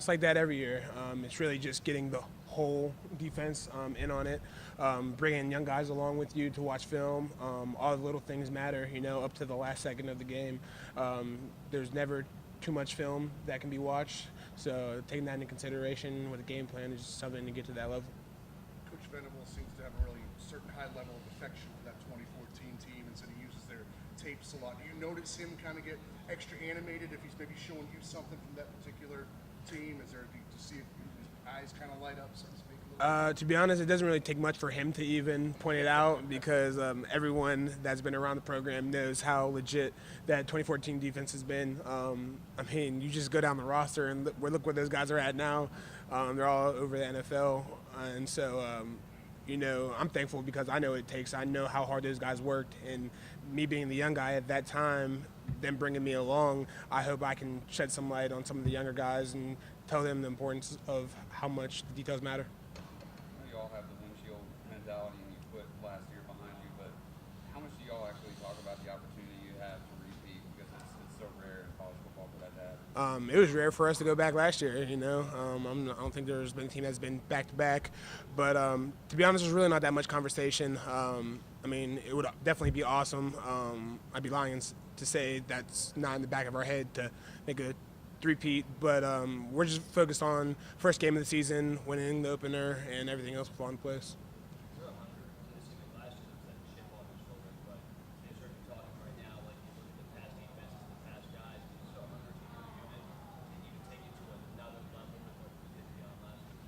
It's like that every year. It's really just getting the whole defense in on it, bringing young guys along with you to watch film. All the little things matter, up to the last second of the game. There's never too much film that can be watched, so taking that into consideration with a game plan is just something to get to that level. Coach Venable seems to have a really certain high level of affection for that 2014 team, and said he uses their tapes a lot. Do you notice him kind of get extra animated if he's maybe showing you something from that particular team? Do you see his eyes kind of light up, so to speak? To be honest, it doesn't really take much for him to even point it out because everyone that's been around the program knows how legit that 2014 defense has been. You just go down the roster and look where those guys are at now. They're all over the NFL. And so, I'm thankful because I know what it takes. I know how hard those guys worked. And me being the young guy at that time, them bringing me along, I hope I can shed some light on some of the younger guys and tell them the importance of how much the details matter. You all have the windshield mentality and you put last year behind you, but how much do y'all actually talk about the opportunity you have to repeat because it's so rare in college football for that to happen? It was rare for us to go back last year, I don't think there's been a team that's been back-to-back. But to be honest, there's really not that much conversation. It would definitely be awesome. I'd be lying to say that's not in the back of our head to make a three-peat. But we're just focused on first game of the season, winning the opener, and everything else will fall into place.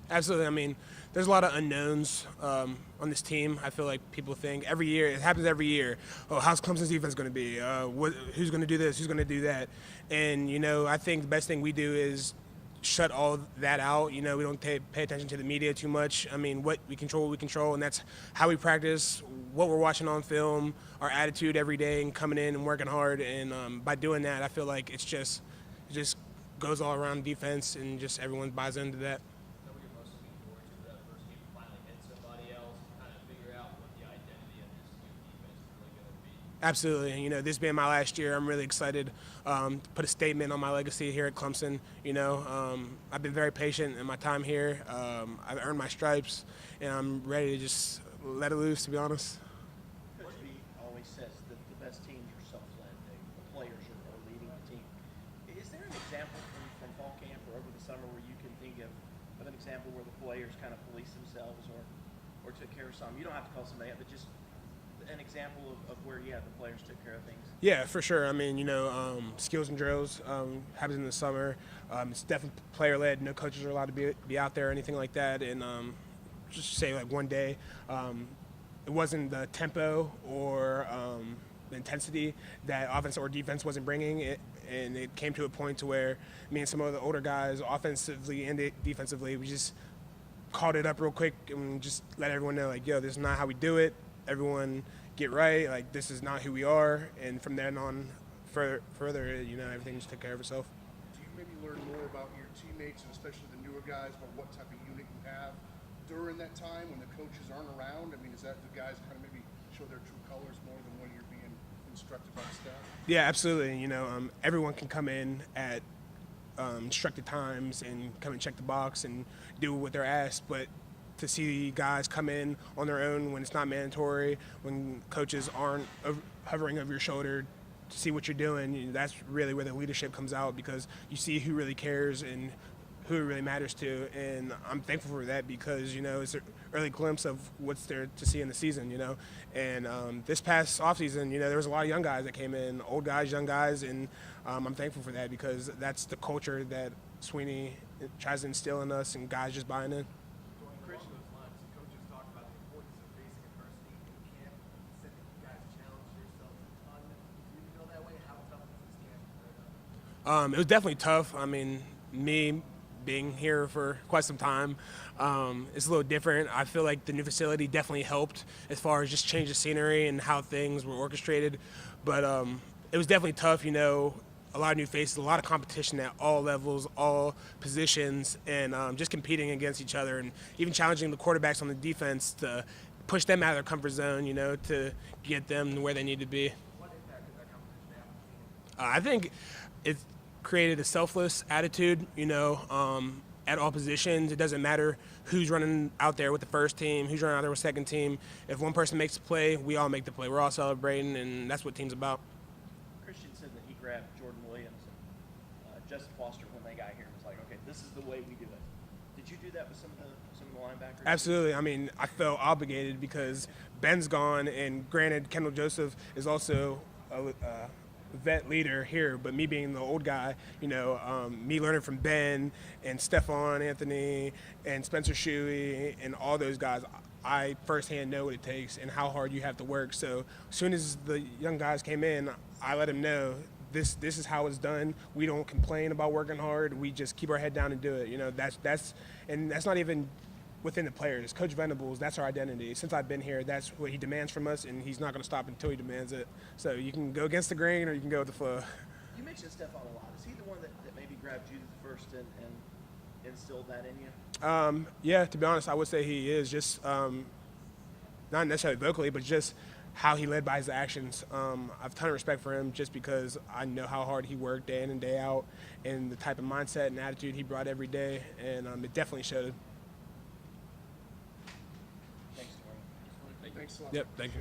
Absolutely. There's a lot of unknowns on this team. I feel like people think every year, it happens every year, oh, how's Clemson's defense going to be? Who's going to do this? Who's going to do that? And, I think the best thing we do is shut all that out. We don't pay attention to the media too much. What we control, and that's how we practice, what we're watching on film, our attitude every day, and coming in and working hard. And by doing that, I feel like it just goes all around defense, and just everyone buys into that. Absolutely. This being my last year, I'm really excited to put a statement on my legacy here at Clemson. I've been very patient in my time here. I've earned my stripes, and I'm ready to just let it loose, to be honest. Coach B always says that the best teams are self-led. The players are leading the team. Is there an example from fall camp or over the summer where you can think of an example where the players kind of police themselves or took care of something? You don't have to call somebody out, but just an example of where, the players took care of things? Yeah, for sure. Skills and drills happens in the summer. It's definitely player-led. No coaches are allowed to be out there or anything like that. And just say, like, one day, it wasn't the tempo or the intensity that offense or defense wasn't bringing it. And it came to a point to where me and some of the older guys, offensively and defensively, we just called it up real quick and just let everyone know, like, yo, this is not how we do it. Everyone get right. Like, this is not who we are. And from then on, further, everything just took care of itself. Do you maybe learn more about your teammates, and especially the newer guys, about what type of unit you have during that time when the coaches aren't around? Is that the guys kind of maybe show their true colors more than when you're being instructed by the staff? Yeah, absolutely. Everyone can come in at instructed times and come and check the box and do what they're asked, but to see guys come in on their own when it's not mandatory, when coaches aren't hovering over your shoulder to see what you're doing, that's really where the leadership comes out, because you see who really cares and who it really matters to. And I'm thankful for that because, it's an early glimpse of what's there to see in the season, And this past offseason, there was a lot of young guys that came in, old guys, young guys, and I'm thankful for that because that's the culture that Sweeney tries to instill in us, and guys just buying in. It was definitely tough. Me being here for quite some time, it's a little different. I feel like the new facility definitely helped as far as just change the scenery and how things were orchestrated. But it was definitely tough, a lot of new faces, a lot of competition at all levels, all positions, and just competing against each other and even challenging the quarterbacks on the defense to push them out of their comfort zone, to get them where they need to be. I think it's created a selfless attitude, at all positions. It doesn't matter who's running out there with the first team, who's running out there with second team. If one person makes a play, we all make the play. We're all celebrating, and that's what team's about. Christian said that he grabbed Jordan Williams and Justin Foster when they got here and was like, okay, this is the way we do it. Did you do that with some of the linebackers? Absolutely. I mean, I felt obligated because Ben's gone, and granted, Kendall Joseph is also a vet leader here, but me being the old guy, me learning from Ben and Stephon Anthony and Spencer Shuey and all those guys, I firsthand know what it takes and how hard you have to work. So as soon as the young guys came in, I let them know this is how it's done. We don't complain about working hard. We just keep our head down and do it. That's not even within the players. Coach Venables, that's our identity. Since I've been here, that's what he demands from us, and he's not going to stop until he demands it. So you can go against the grain or you can go with the flow. You mentioned Stephon a lot. Is he the one that maybe grabbed you first and instilled that in you? Yeah, to be honest, I would say he is. Just not necessarily vocally, but just how he led by his actions. I have a ton of respect for him just because I know how hard he worked day in and day out and the type of mindset and attitude he brought every day, and it definitely showed. Thanks, Dorian. Thanks a lot. Yep, thank you.